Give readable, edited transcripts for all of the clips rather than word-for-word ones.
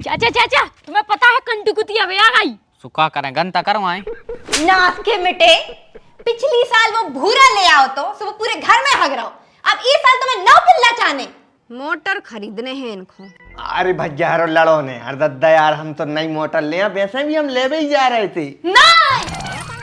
चाचा चाचा तुम्हें पता है कंटू कुतिया वे आ गई। सुखा करें गंता करवाएं। नाक के मिटे, पिछली साल वो भूरा ले आओ तो वो पूरे घर में हग रहा हो। अब इस साल तुम्हें नौ पिल्ला चाहने, मोटर खरीदने हैं इनको। अरे भैया यार लड़ो ने यार दद्दा यार, हम तो नई मोटर ले वैसे भी हम ले ही जा रहे थे। नहीं,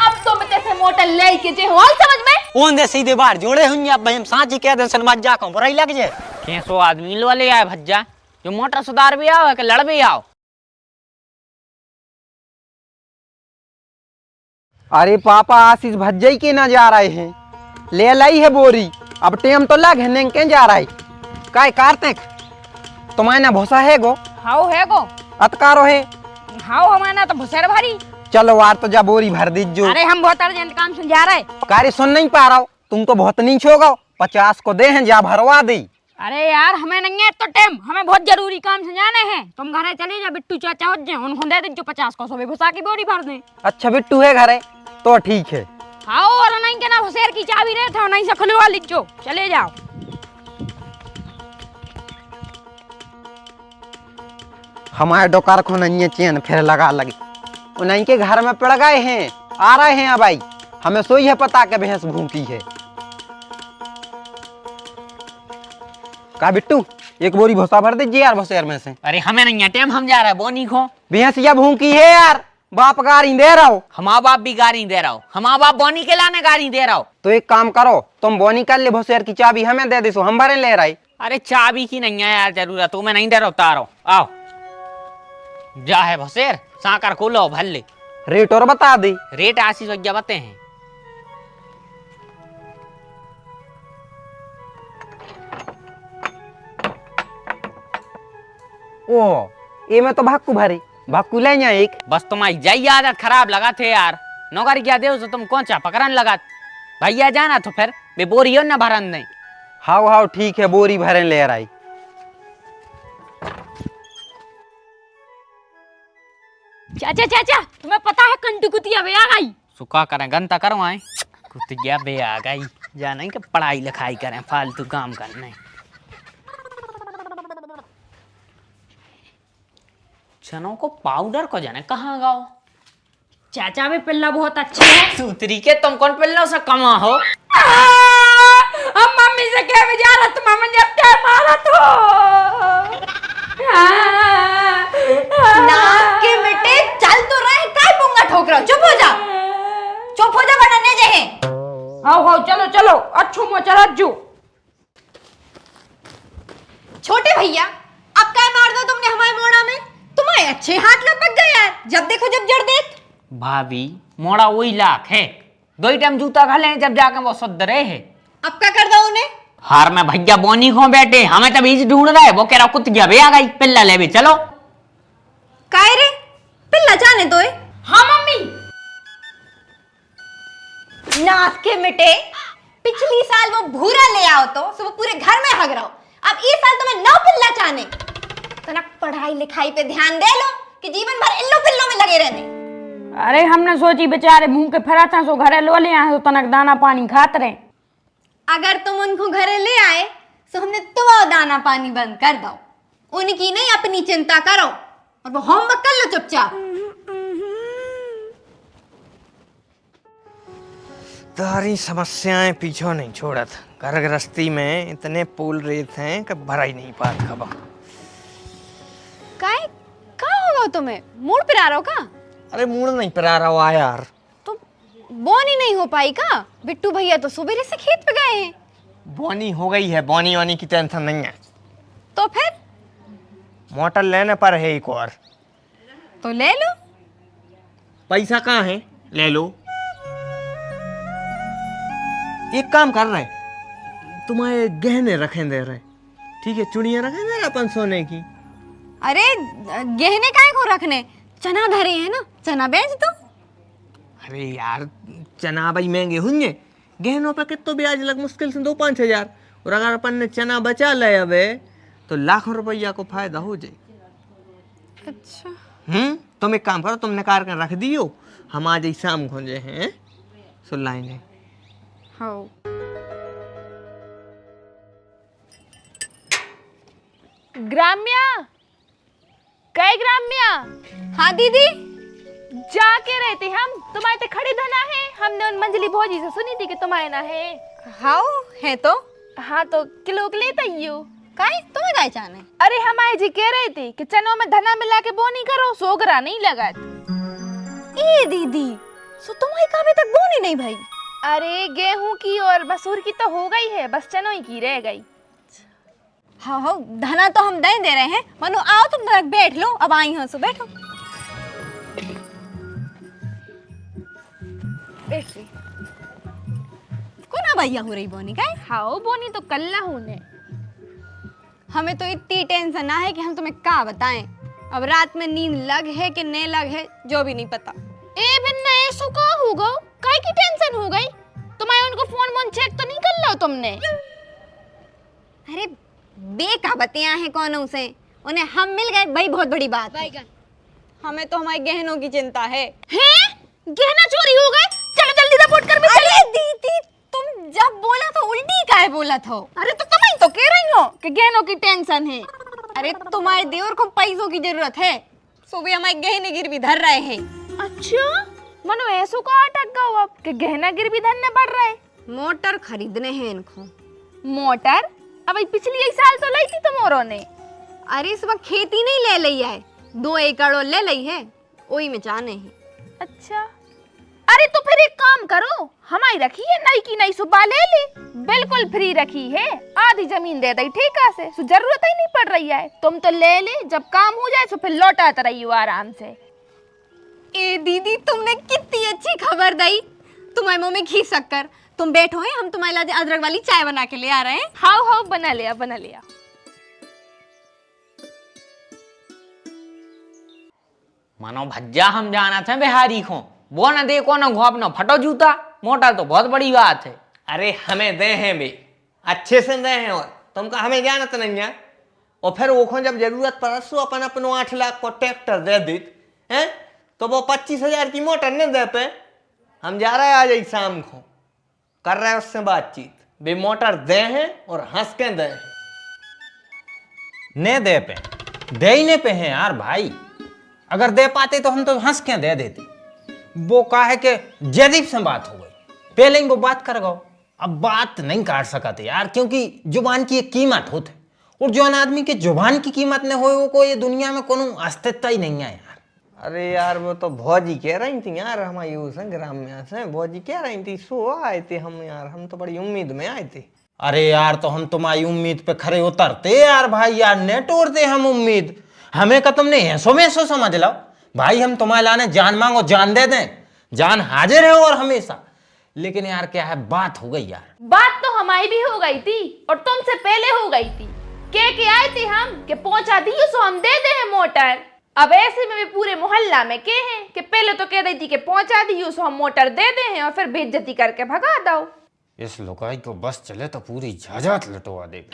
अब तुम जैसे मोटर ले के जे हो समझ में ओन दे सीधे बाहर जोड़े हुई अब हम सांची कह दे सनमाज जा को बुराई लग जाए। 600 आदमी वाले आए भज्जा, जो मोटर सुधार भी आओ कि लड़ भी आओ। अरे पापा आशीष भज्जई के ना जा रहे हैं, ले लाई है बोरी। अब टेम तो लग है के जा रहा है काय कार्तिक तुम्हारे ना भूसा है गो। हाउ है गो अतकारो है। हाउ हमारा तो भुसेर भारी। चलो वार तो जा बोरी भर दीजो। अरे हम बहुत अर्जेंट काम सुन जा रहे। कार्य सुन नहीं पा रहा हो तुम तो बहुत नीच हो गो। 50 को दे हैं जा भरवा दी। अरे यार हमें नहीं है तो टाइम, हमें बहुत जरूरी काम समझाने हैं। तुम घरे चले जा, बिट्टू चाचा हो जाए उनको दे दीजिए 50 को, सो भुसा की बोरी भर दें। अच्छा बिट्टू है घरे तो ठीक है। हाँ और नहीं के ना भुसेर की चाबी रहे थे, नहीं से खुलवा लीजिए, चले जाओ। हमारे डोकार को नहीं चैन फिर लगा लगी, उन्हीं के घर में पड़ गए हैं, आ रहे हैं। अब भाई हमें सोई है पता के भैंस भूखी है। का बिट्टू एक बोरी भूसा भर दीजिए यार भुसेर में से। अरे हमें नहीं है टाइम, हम जा रहे हैं बोनी को। भैंस या भूखी है यार, बाप गाड़ी दे रहा हो। हमारा बाप भी गाड़ी दे रहा हो, हमारा बाप बोनी के लाने गाड़ी दे रहा हो। तो एक काम करो तुम बोनी कर ले, भुसेर की चाबी हमें दे दो, हम भरे ले रहे। अरे चाबी की नहीं है यार जरूरत, तो मैं नहीं दे रहा उतारो। आओ जा है भुसेर साकर खोलो भर ले। रेट और बता दी। रेट आशीष भैया बते हैं। ओ ये में तो भाक्कू भरी, भाक्कू ले जा एक। बस तुम्हारी जाई आदत खराब लगा थे यार, नौकरी क्या दे तो तुम कौन सा पकड़न लगा। भैया जाना तो फिर बे बोरी न भरन नहीं। हाउ हाउ ठीक है, बोरी भरे ले रही। चाचा चाचा तुम्हें पता है कंटू कुतिया वे आ गई। सुखा करें गंता करवाएं। कुतिया बे आ गई, जा नहीं कि पढ़ाई लिखाई करें, फालतू काम करने। चनों को पाउडर को जाने कहाँ गाओ। चाचा भी पिल्ला बहुत अच्छी है। सूतरी के तुम कौन पिल्लों से कमा हो। हम मम्मी से कह भी जा रहा, तुम मम्मी ने अब क्या मारा तो। नाक के मिटे, चल तो रहे काय पुंगा ठोक रहा हो। चुप हो जा, चुप हो जा वरना ने जे हैं। आओ आओ चलो चलो अच्छू मो चल अज्जू। छोटे भैया अब काय मार दो तुमने हमारे मोड़ा में, तुम्हारे अच्छे हाथ लपक गए यार, जब देखो जब जड़ देख। भाभी मोड़ा वही लाख है, 2 टाइम जूता घले जब जाके वो शुद्ध रहे है। अब क्या कर दो उन्हें। हार में भैया बोनी को बैठे, हमें तो बीज ढूंढ रहा है। वो कह रहा कुतिया बे आ गई, पिल्ला ले भी चलो। काय रे पिल्ला जाने दो। हाँ मम्मी। नाक के मिटे, पिछली साल वो भूरा ले आओ तो वो पूरे घर में हग रहा हो। अब इस साल तुम्हें नौ पिल्ला चाहने, तनक पढ़ाई लिखाई पे ध्यान दे लो कि जीवन भर इल्लो पिल्लों में लगे रहने। अरे हमने सोची बेचारे मुंह के फरा था सो घरे लो ले आए तो तनक दाना पानी खाते रहे। अगर तुम उनको घरे ले आए तो हमने तो दाना पानी बंद कर दो, उनकी नहीं अपनी चिंता करो और वो होमवर्क कर लो चुपचाप। तारी समस्याएं पीछे नहीं छोड़त, घर गृहस्थी में इतने पुल रेत हैं कि भरा ही नहीं पात खबा। काय का होगा तुम्हें, मूड पिरा रहो का। अरे मूड नहीं पिरा रहा हुआ यार, तो बोनी नहीं हो पाई का। बिट्टू भैया तो सुबह से खेत पे गए हैं। बोनी हो गई है, बोनी वानी की टेंशन नहीं है। तो फिर मोटर लेने पर है एक और, तो ले लो। पैसा कहाँ है, ले लो। एक काम कर रहे, तुम्हारे गहने रखें दे रहे, ठीक है, चुड़ियां रखें दे रहे अपन सोने की। अरे गहने काहे को रखने, चना धरे हैं ना, चना बेच दो। अरे यार चना भाई महंगे होंगे, गहनों पे कितना ब्याज लग, मुश्किल से 2-5 हजार। और अगर अपन ने चना बचा ले अबे तो लाखों रुपया को फायदा हो जाए। अच्छा तुम एक काम करो, तुम निकाल कर रख दियो, हम आज ही शाम खोजे हैं सुन लाएंगे। हाँ ग्राम्या कई ग्राम में हाँ दीदी, जाके रहते हम तुम्हारे ते खड़ी धना है। हमने उन मंजली भौजी से सुनी थी कि तुम्हारे ना है। हाउ है तो हाँ तो किलो के लेता यू। काई तुम्हें काय चाहने? अरे हमारे जी कह रहे थे कि चनों में धना मिला के बोनी करो, सोगरा नहीं लगत। ए दीदी, सो तुम्हारी काबे तक बोनी नहीं भाई? अरे गेहूं की और मसूर की तो हो गई है, बस चनों की रह गई। हाँ हाँ, धना तो हम दे रहे हैं। मनु आओ तुम तक बैठ लो, अब आई हो सो बैठो। कोना भैया हो रही बोनी का? हाँ बोनी तो कल्ला हूँ ने। हमें तो इतनी टेंशन ना है कि हम तुम्हें क्या बताएं। अब रात में नींद लग है कि नहीं लग है जो भी नहीं पता। ए बिन्ना ऐसो का हो गो? काय की टेंशन हो गई? तुम्हारे उनको फोन चेक तो नहीं कर लो तुमने? अरे बेका बतिया है कौन से, उन्हें हम मिल गए भाई, बहुत बड़ी बात। हमें तो हमारे गहनों की चिंता है। गहना चोरी हो गए? चलो जल्दी रिपोर्ट कर। अरे दीदी, तुम जब बोला तो उल्टी काहे बोला था? अरे तो तुम ही तो कह रही हो कि गहनों की टेंशन है। अरे तुम्हारे देवर को पैसों की जरूरत है, सो भी हमारे गहने गिरवी धर रहे हैं। अच्छा मनो ऐसो का अटक गओ अब कि गहना गिरवी धरने पड़ रहा है। मोटर खरीदने हैं इनको। मोटर? अब पिछली एक साल तो लाई थी तुम्हारों ने। अरे इस वक्त खेती नहीं ले ली है, 2 एकड़ ले ली है, वही में जाने हैं। अच्छा, अरे तो फिर एक काम करो, हमारी रखी है नई की नई, सुबह ले ली, बिल्कुल फ्री रखी है। आधी जमीन दे दी ठेका से, सो जरूरत ही नहीं पड़ रही है। तुम तो ले ले, जब काम हो जाए तो फिर लौटाते रहियो आराम से। ए दीदी, तुमने कितनी अच्छी खबर दी। तुम्हारे मुंह में घी शक्कर। तुम बैठो है, हम तुम्हारे लिए अदरक वाली चाय बना के ले आ रहे हैं। हाउ हाउ, बना लिया बना लिया। मानो भज्जा हम जाना थे बिहारी को, वो न देखो न घोप न फटो जूता। मोटा तो बहुत बड़ी बात है। अरे हमें दे हैं बे, अच्छे से दे हैं, और तुमका हमें जानत नहीं है। और फिर वो जब जरूरत पड़ा सो अपन अपनो 8 लाख को ट्रैक्टर दे देत हैं, तो वो 25,000 की मोटर नहीं दे पे। हम जा रहे हैं आज ही शाम को, कर रहे हैं उससे बातचीत। बे मोटर दे हैं और हंस के दे। ने दे पे, दे ही ने पे हैं यार भाई। अगर दे पाते तो हम तो हंस के दे देते। वो कहा है कि जयदीप से बात हो गई, पहले ही वो बात कर गो। अब बात नहीं काट सकते यार, क्योंकि जुबान की एक कीमत होती, और जो आदमी के जुबान की कीमत न हो, वो को ये दुनिया में कोनो अस्तित्व ही नहीं है यार। अरे यार वो तो भौजी कह रही थी यार, हमारे उस ग्राम में से भौजी कह रही थी, सो आए थे हम यार, हम तो बड़ी उम्मीद में आए थे। अरे यार तो हम तुम्हारी उम्मीद पे खरे उतरते यार भाई, यार ने तोड़ते हम उम्मीद। हमें का तुमने ऐसो में ऐसो समझ लो भाई, हम तुम्हारे लाने जान मांगो जान दे दें, जान हाजिर है और हमेशा। लेकिन यार क्या है, बात हो गई यार। बात तो हमारी भी हो गई थी और तुमसे पहले हो गई थी। के आए थे हम कि पहुंचा दी सो हम दे दे हैं मोटर। अब ऐसे में भी पूरे मोहल्ला में के हैं कि पहले तो कह रही थी कि पहुंचा दी सो हम मोटर दे दे हैं, और फिर बेइज्जती करके भगा दो। इस लुगाई को बस चले तो पूरी जायदाद लुटवा दे।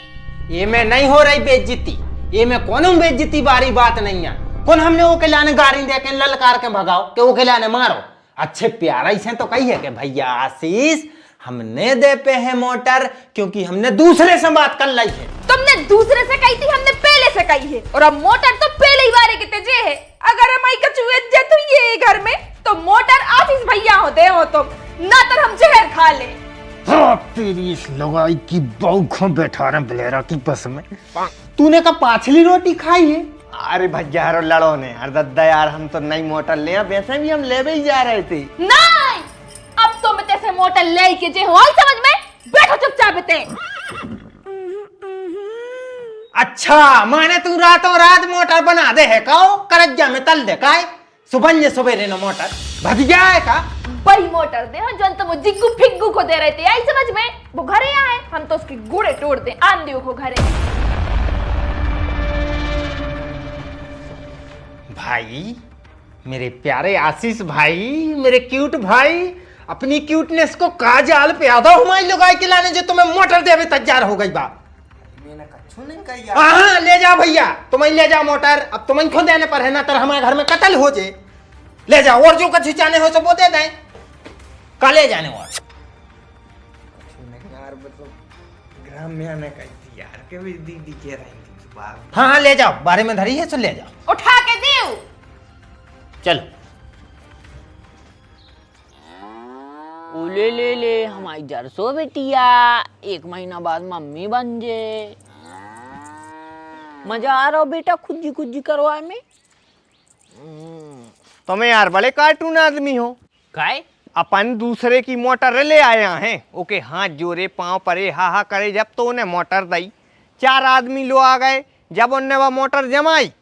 ये में नहीं हो रही बेइज्जती, ये में कौन बेइज्जती बारी बात नहीं है। कौन हमने वो के लाने गाड़ी दे के ललकार के भगाओ कि वो के लाने मारो। अच्छे प्यारा से तो कही है कि भैया आशीष हमने दे पे है मोटर, क्योंकि हमने दूसरे से बात कर ली है। तुमने दूसरे से कही थी, हमने पहले से कही है, और अब मोटर तो पहले ही बारे के तेजे है। अगर हमारी कचू इज्जत हुई है घर में तो मोटर आशीष भैया होते हो तुम, ना तो हम जहर खा ले। हाँ, तेरी इस लुगाई की बहू को बैठा रहे बलेरा की बस में। तूने का पाछली रोटी खाई है? अरे भैया यार लड़ो ने यार, दद्दा यार हम तो नई मोटर ले, वैसे भी हम ले ही जा रहे थे। नहीं, अब तो मैं तेरे मोटर ले के जे हो, समझ में? बैठो चुपचाप इते। अच्छा माने तू रातों रात मोटर बना दे है काओ, करज्जा में तल दे काय सुबह सवेरे न मोटर भग गया है का? बड़ी मोटर दे हो जन तुम जिग्गू फिग्गू को दे रहे थे, आई समझ में? वो घरे आए, हम तो उसके गुड़े तोड़ दे आंधियों को घरे। भाई मेरे प्यारे आशीष भाई, मेरे क्यूट भाई, अपनी क्यूटनेस को का जाल पे आधा हमारी लुगाई के लाने जो तुम्हें मोटर देवे तैयार हो गई बा। मैंने कछु नहीं कही यार। हाँ ले जा भैया, तुम्हें ले जा मोटर, अब तुम्हें खुद देने पर है ना, तर हमारे घर में कत्ल हो जाए। ले जाओ, और जो कछु चाहने हो सब वो दे दें, का ले जाने और कछु नहीं यार, मतलब ग्राम में आने कही थी यार, के भी दीदी कह रही थी। हाँ हाँ ले जाओ, बारे में धरी है तो ले जाओ। उठा के देव। चलो ले ले ले हमारी जरसो बेटिया, 1 महीना बाद मम्मी बन जे। मजा आ रहा बेटा खुजी खुजी करवाए में। तुम्हें यार बड़े कार्टून आदमी हो। काय अपन दूसरे की मोटर ले आया हैं, ओके हाथ जोड़े पांव परे हा हा करे, जब तो उन्हें मोटर दई 4 आदमी लो आ गए, जब उनने वह मोटर जमाई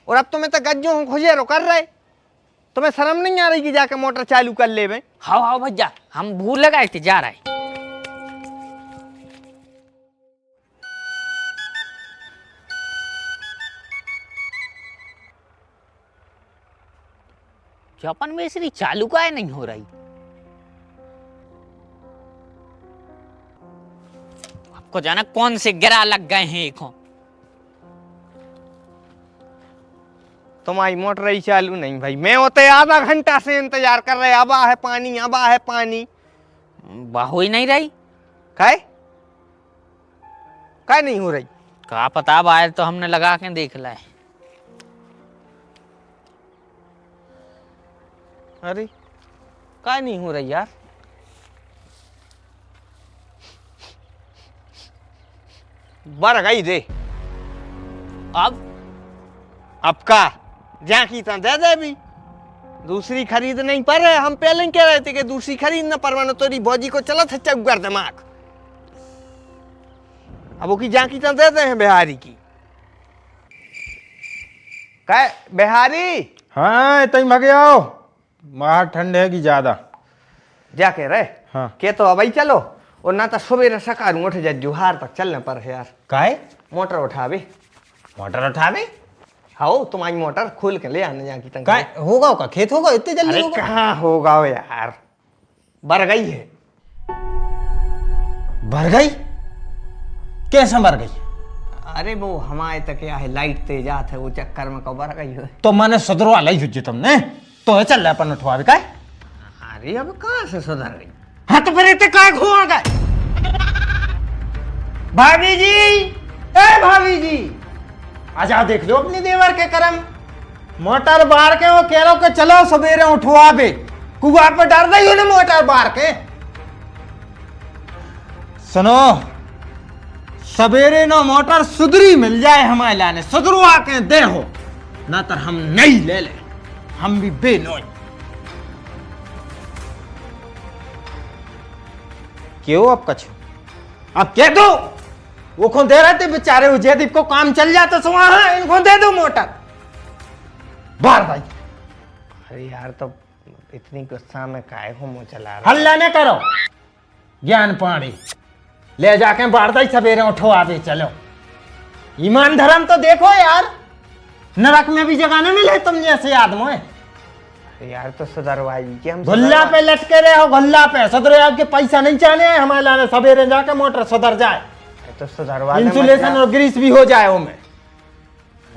और अब तुम्हें तो गज्जों खुजेरो कर रहे। तुम्हें शर्म नहीं आ रही कि जाके मोटर चालू कर ले बे? हाँ हाँ भैया हम भूल लगाए थे जा रहा है। जापान में इसलिए चालू का नहीं हो रही। आपको जाना कौन से गिरा लग गए हैं एक। तुम्हारी मोटर ही चालू नहीं भाई, मैं होते आधा घंटा से इंतजार कर रहे, अब है पानी अब है पानी। हो ही नहीं रही। काय काय नहीं हो रही? कहा पता अब आए तो हमने लगा के देख लाए। अरे काय नहीं हो रही यार? बढ़ गई दे। अब का जाकी तो दे दे भी, दूसरी खरीद नहीं पर है। हम पहले ही कह रहे थे कि दूसरी खरीद न परवानो, तोरी भौजी को चला था चौगर दिमाग। अब वो की जाकी तो दे दे हैं बिहारी की। काय बिहारी? हाँ इतना ही भागे आओ, बाहर ठंड है कि ज्यादा। जाके रहे हाँ के तो अब ही चलो, और ना तो सवेरे सकारू उठ जा, जुहार तक चलने पर है यार। काय मोटर उठावे। मोटर उठावे? हाँ तुम्हारी मोटर खोल के ले आने जाकी तंग। काय होगा का खेत होगा इतने जल्दी अरे होगा? कहाँ होगा वो यार, भर गई है। भर गई? कैसे भर गई? अरे वो हमारे तक क्या है, लाइट तेज आत है, वो चक्कर में कब भर गई है। तो मैंने सदरवा लाई हुई तुमने तो है चल रहा अपन उठवा काय? अरे अब कहाँ से सुधर गई? हाँ तो फिर इतने काय खोल गए? भाभी जी, ए भाभी जी, आजा देख लो अपनी देवर के करम। मोटर बार के वो कह रहा के चलो सवेरे उठवा बे, कुआ पे डर रही हो ना मोटर बार के। सुनो सवेरे ना मोटर सुधरी मिल जाए हमारे लाने, सुधरवा के दे हो ना तो हम नहीं ले ले, हम भी बेनोई। क्यों अब कछु अब कह दो, वो कौन दे रहे थे बेचारे, वो जयदीप को काम चल जाता तो वहां इनको दे दो मोटर बार भाई। अरे यार तो इतनी गुस्सा में काहे को मुंह चला रहा? हल्ला न करो, ज्ञान पानी ले जाके बार दई सवेरे उठो आवे चलो। ईमान धर्म तो देखो यार, नरक में भी जगह न मिले तुम जैसे आदमों। अरे यार तो सुधरवाई कि हम गुल्ला पे लटके रहे हो, गुल्ला पे सदरे आपके पैसा नहीं चाहने हैं हमारे लाने, सवेरे जाके मोटर सुधर जाए, तो सुधरवा इंसुलेशन और ग्रीस भी हो जाए वो में।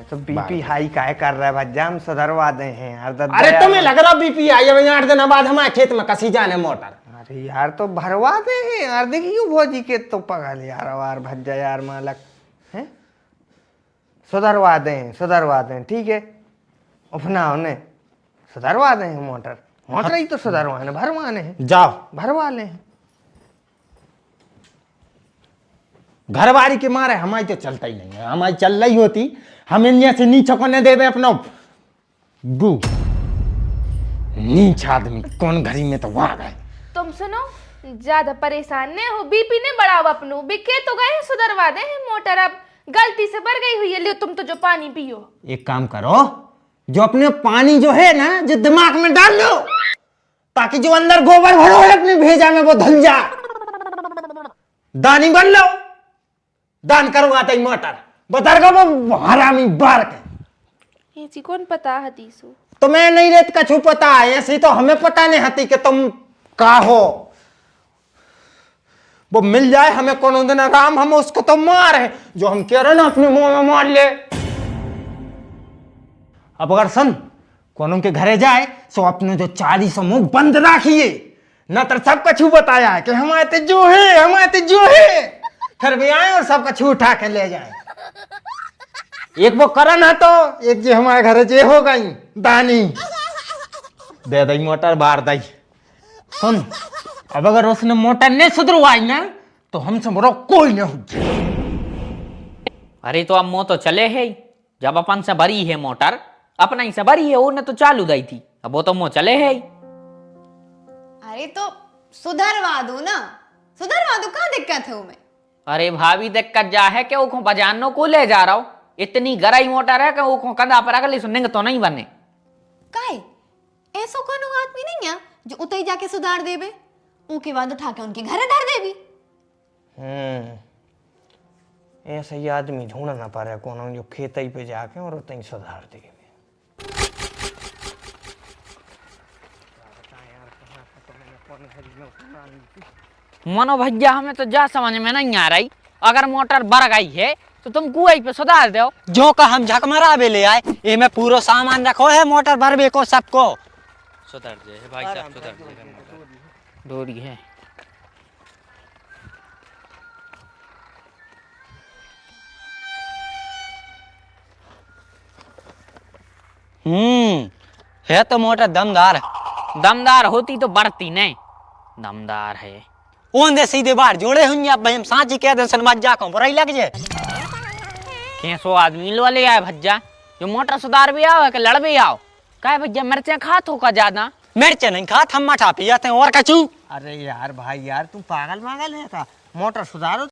तो बीपी हाई काहे कर रहा है भज्जा, हम सुधरवा दे हैं यार। अरे तुम्हें लग रहा बीपी आई है 8 दिन बाद हमारे खेत में कसी जाने मोटर। अरे यार तो भरवा दे हैं यार, देखियो भौजी के तो पगल यार भज्जा यार मालक है। सुधरवा दें ठीक है, अपना उन्हें सुधरवा दें मोटर। मोटर ही तो सुधरवाने भरवाने हैं, जाओ भरवा ले। घरवारी के मारे हमारी तो चलता ही नहीं है, हमारी चल रही होती हम इंडिया से नीचे कोने दे अपना गु नीच आदमी कौन घरी में तो वहां गए। तुम सुनो, ज्यादा परेशान नहीं हो, बीपी ने बढ़ाओ अपनो, बिके तो गए सुधरवा दे मोटर, अब गलती से भर गई हुई है, लियो तुम तो जो पानी पियो। एक काम करो, जो अपने पानी जो है ना जो दिमाग में डाल लो, ताकि जो अंदर गोबर भरो है अपने भेजा में वो धुल जा, दानी बन लो, दान करवाते ही मोटर बतर गो वो हरामी बार के। ये जी कौन पता हतीसु तो मैं नहीं रेत का छू पता है, ऐसी तो हमें पता नहीं हती कि तुम का हो। वो मिल जाए हमें कोनो दिन आराम, हम उसको तो मार है जो हम कह रहे ना अपने मुंह में मार ले। अब अगर सन कोनो के घरे जाए तो अपने जो 40 मुंह बंद रखिए, न तो सब कछु बताया है कि हमारे जो है फिर भी आए और सब कछु उठा के ले जाए। एक वो करन है तो एक जे हमारे घर जे हो गई दानी दे दई मोटर बाहर दई। सुन, अब अगर उसने मोटर नहीं सुधरवाई ना तो हमसे बड़ा कोई नहीं हो। अरे तो अब मो तो चले है ही। जब अपन से भरी है मोटर, अपना ही से भरी है, उन्हें तो चालू दी थी, अब वो तो मो चले है ही। अरे तो सुधरवा दो ना, सुधरवा दो, कहाँ दिक्कत है उमें? अरे भाभी दिक्कत जा है कि वो बजानो को ले जा रहा हूँ, इतनी गराई मोटर है कि वो कंधा पर अगली सुनेंगे तो नहीं बने। काहे ऐसो कोनो आदमी नहीं है जो उतई जाके सुधार देबे, ऊके बाद उठा के उनके घरे धर देबी। ऐसा ही आदमी ढूंढना पड़ रहा है कौन जो खेतई पे जाके और उतई सुधार दे। मनो भैया हमें तो जा समझ में नहीं आ रही, अगर मोटर भर गई है तो तुम कुआई पे सुधार दो। जो का हम झक मराबे ले आए, ये में पूरा सामान रखो है मोटर भरबे को सबको। सुधर दे भाई साहब, सुधर दे, डोरी है। है तो मोटर दमदार। दमदार होती तो बढ़ती नहीं, दमदार है। ओन दे सीधे बाहर जोड़े हुई अब हम सांची कह दे सन मत जा को बुराई लग जाए। कैसो आदमी लो ले आए भज्जा, जो मोटर सुधार भी आओ है कि लड़ भी आओ। क्या भज्जा मिर्चें खात हो का ज्यादा? मिर्च नहीं खात, हम मठा पी जाते हैं और कचू। अरे यार भाई यार, तू पागल मागल है का? मोटर सुधारो